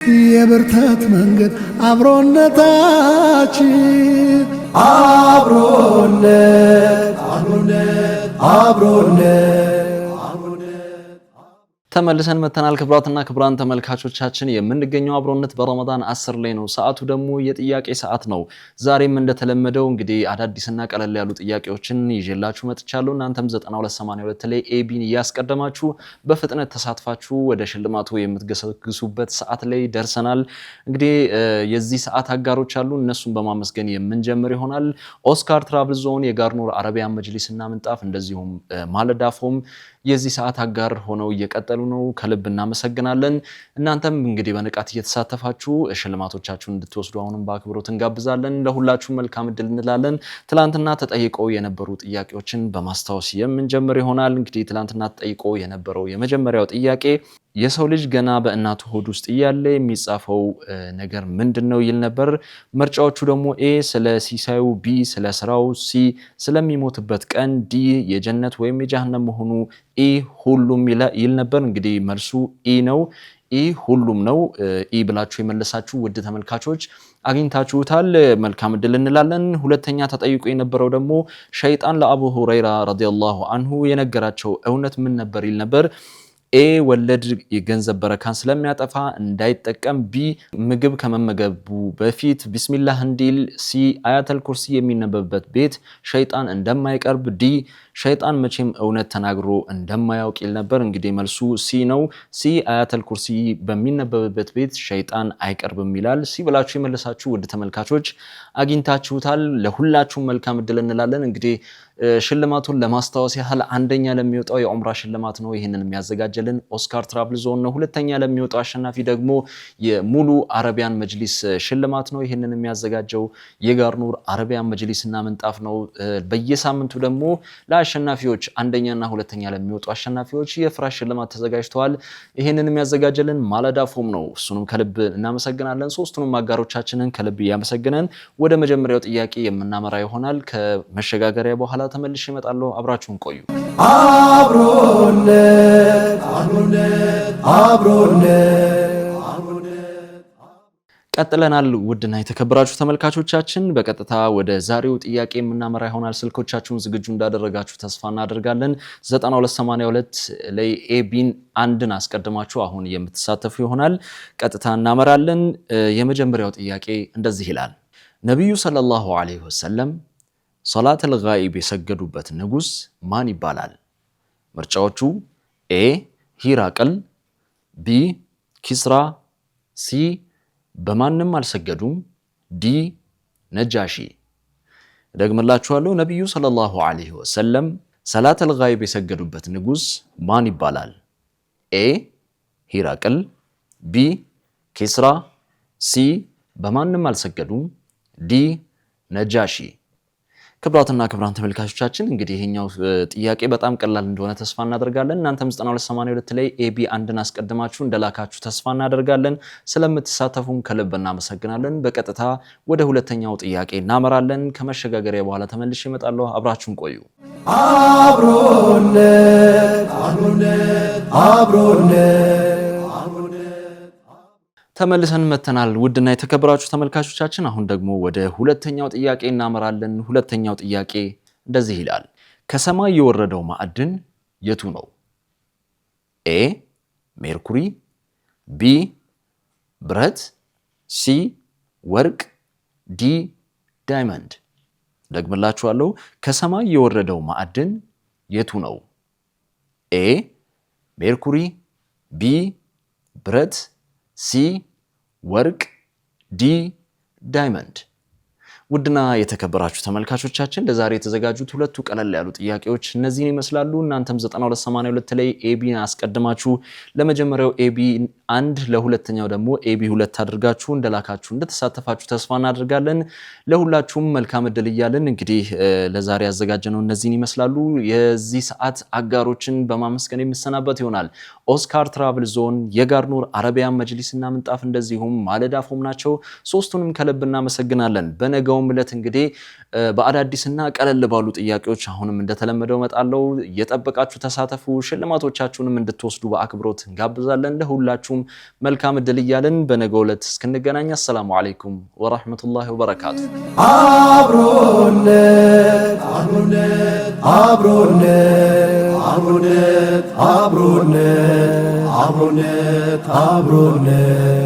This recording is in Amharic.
የብርታት መንገድ አብሮነታችን አብሮነት ተመልሰን መተናል። ክብራትና ክብራን ተመልካቾቻችን የምንገኘው አብሮነት በረመዳን 10 ላይ ነው። ሰዓቱ ደግሞ የጥያቄ ሰዓት ነው። ዛሬም እንደተለመደው እንግዲህ አዳዲስና ቀለል ያሉ ጥያቄዎችን ይዤላችሁ መጥቻለሁ። እናንተም 9282 ላይ ኤቢን እያስቀደማችሁ በፍጥነት ተሳትፋችሁ ወደ ሽልማቱ የምትገሰግሱበት ሰዓት ላይ ደርሰናል። እንግዲህ የዚህ ሰዓት አጋሮች አሉ። እነሱን በማመስገን የምንጀምር ይሆናል። ኦስካር ትራቭል ዞን፣ የጋርኑር አረቢያን መጅሊስና ምንጣፍ እንደዚሁም ማለዳ ፎም የዚህ ሰዓት አጋር ሆነው እየቀጠሉ ነው። ከልብ እናመሰግናለን። እናንተም እንግዲህ በንቃት እየተሳተፋችሁ ሽልማቶቻችሁን እንድትወስዱ አሁንም በአክብሮት እንጋብዛለን። ለሁላችሁ መልካም እድል እንላለን። ትላንትና ተጠይቀው የነበሩ ጥያቄዎችን በማስታወስ የምንጀምር ይሆናል። እንግዲህ ትላንትና ተጠይቀው የነበረው የመጀመሪያው ጥያቄ የሰው ልጅ ገና በእናቱ ሆድ ውስጥ እያለ የሚጻፈው ነገር ምንድነው ይል ነበር። ምርጫዎቹ ደግሞ ኤ ስለ ሲሳዩ፣ ቢ ስለ ስራው፣ ሲ ስለሚሞትበት ቀን፣ ዲ የጀነት ወይም የጀሃነም መሆኑ፣ ኢ ሁሉም ይል ነበር። እንግዲህ መልሱ ኢ ነው። ኢ ሁሉም ነው። ኢ ብላችሁ የመለሳችሁ ውድ ተመልካቾች አግኝታችሁታል። መልካም እድል እንላለን። ሁለተኛ ተጠይቆ የነበረው ደግሞ ሸይጣን ለአቡ ሁረይራ ረዲየላሁ አንሁ የነገራቸው እውነት ምን ነበር ይል ነበር። ኤ ወለድ የገንዘብ በረካን ስለሚያጠፋ እንዳይጠቀም፣ ቢ ምግብ ከመመገቡ በፊት ቢስሚላህ እንዲል፣ ሲ አያተል ኩርሲ የሚነበብበት ቤት ሸይጣን እንደማይቀርብ፣ ዲ ሸይጣን መቼም እውነት ተናግሮ እንደማያውቅ ይል ነበር። እንግዲህ መልሱ ሲ ነው። ሲ አያተል ኩርሲ በሚነበብበት ቤት ሸይጣን አይቀርብም ይላል። ሲ ብላችሁ የመለሳችሁ ውድ ተመልካቾች አግኝታችሁታል። ለሁላችሁም መልካም እድል እንላለን። እንግዲህ ሽልማቱን ለማስታወስ ያህል አንደኛ ለሚወጣው የዑምራ ሽልማት ነው ይህንን የሚያዘጋጀልን ኦስካር ትራቭል ዞን ነው። ሁለተኛ ለሚወጣው አሸናፊ ደግሞ የሙሉ አረቢያን መጅሊስ ሽልማት ነው ይህንን የሚያዘጋጀው የጋርኑር አረቢያን መጅሊስና ምንጣፍ ነው። በየሳምንቱ ደግሞ ለአሸናፊዎች አንደኛና ሁለተኛ ለሚወጡ አሸናፊዎች የፍራሽ ሽልማት ተዘጋጅተዋል። ይህንን የሚያዘጋጀልን ማለዳ ፎም ነው። እሱንም ከልብ እናመሰግናለን። ሶስቱንም አጋሮቻችንን ከልብ እያመሰግነን ወደ መጀመሪያው ጥያቄ የምናመራ ይሆናል። ከመሸጋገሪያ በኋላ ተመልሼ እመጣለሁ። አብራችሁን ቆዩ። አብሮነት ቀጥለናል። ውድና የተከበራችሁ ተመልካቾቻችን በቀጥታ ወደ ዛሬው ጥያቄ የምናመራ ይሆናል። ስልኮቻችሁን ዝግጁ እንዳደረጋችሁ ተስፋ እናደርጋለን። 9282 ላይ ኤቢን አንድን አስቀድማችሁ አሁን የምትሳተፉ ይሆናል። ቀጥታ እናመራለን። የመጀመሪያው ጥያቄ እንደዚህ ይላል። ነቢዩ ሰለላሁ ዐለይሂ ወሰለም ሶላተል ጋኢብ የሰገዱበት ንጉስ ማን ይባላል? ምርጫዎቹ ኤ ሂራቅል፣ ቢ ኪስራ፣ ሲ በማንም አልሰገዱም፣ ዲ ነጃሺ። ደግምላችኋለሁ። ነቢዩ ሰለላሁ ዐለይሂ ወሰለም ሰላተል ጋኢብ የሰገዱበት ንጉስ ማን ይባላል? ኤ ሂራቅል፣ ቢ ኪስራ፣ ሲ በማንም አልሰገዱም፣ ዲ ነጃሺ። ክብራትና ክብራን ተመልካቾቻችን እንግዲህ ይሄኛው ጥያቄ በጣም ቀላል እንደሆነ ተስፋ እናደርጋለን። እናንተም 9282 ላይ ኤቢ አንድን አስቀድማችሁ እንደላካችሁ ተስፋ እናደርጋለን። ስለምትሳተፉም ከልብ እናመሰግናለን። በቀጥታ ወደ ሁለተኛው ጥያቄ እናመራለን። ከመሸጋገሪያ በኋላ ተመልሼ እመጣለሁ። አብራችሁን ቆዩ። አብሮነት ተመልሰን መተናል። ውድና የተከበራችሁ ተመልካቾቻችን አሁን ደግሞ ወደ ሁለተኛው ጥያቄ እናመራለን። ሁለተኛው ጥያቄ እንደዚህ ይላል። ከሰማይ የወረደው ማዕድን የቱ ነው? ኤ ሜርኩሪ፣ ቢ ብረት፣ ሲ ወርቅ፣ ዲ ዳይመንድ። ደግምላችኋለሁ። ከሰማይ የወረደው ማዕድን የቱ ነው? ኤ ሜርኩሪ፣ ቢ ብረት፣ ሲ ወርቅ፣ ዲ ዳይመንድ። ውድና የተከበራችሁ ተመልካቾቻችን ለዛሬ የተዘጋጁት ሁለቱ ቀለል ያሉ ጥያቄዎች እነዚህን ይመስላሉ። እናንተም 9282 ላይ ኤቢን አስቀድማችሁ ለመጀመሪያው ኤቢ 1 ለሁለተኛው ደግሞ ኤቢ 2 አድርጋችሁ እንደላካችሁ እንደተሳተፋችሁ ተስፋ እናደርጋለን። ለሁላችሁም መልካም እድል እያልን እንግዲህ ለዛሬ ያዘጋጀነው እነዚህን ይመስላሉ። የዚህ ሰዓት አጋሮችን በማመስገን የምሰናበት ይሆናል። ኦስካር ትራቭል ዞን፣ የጋርኑር አረቢያን መጅሊስና ምንጣፍ እንደዚሁም ማለዳ ፎም ናቸው። ሶስቱንም ከልብ እናመሰግናለን። በነገው በነገውም ዕለት እንግዲህ በአዳዲስና ቀለል ባሉ ጥያቄዎች አሁንም እንደተለመደው መጣለው እየጠበቃችሁ ተሳተፉ። ሽልማቶቻችሁንም እንድትወስዱ በአክብሮት እንጋብዛለን። ለሁላችሁም መልካም እድል እያልን በነገው ዕለት እስክንገናኝ አሰላሙ አለይኩም ወራህመቱላሂ ወበረካቱ። አብሮነት አብሮነት አብሮነት አብሮነት አብሮነት አብሮነት አብሮነት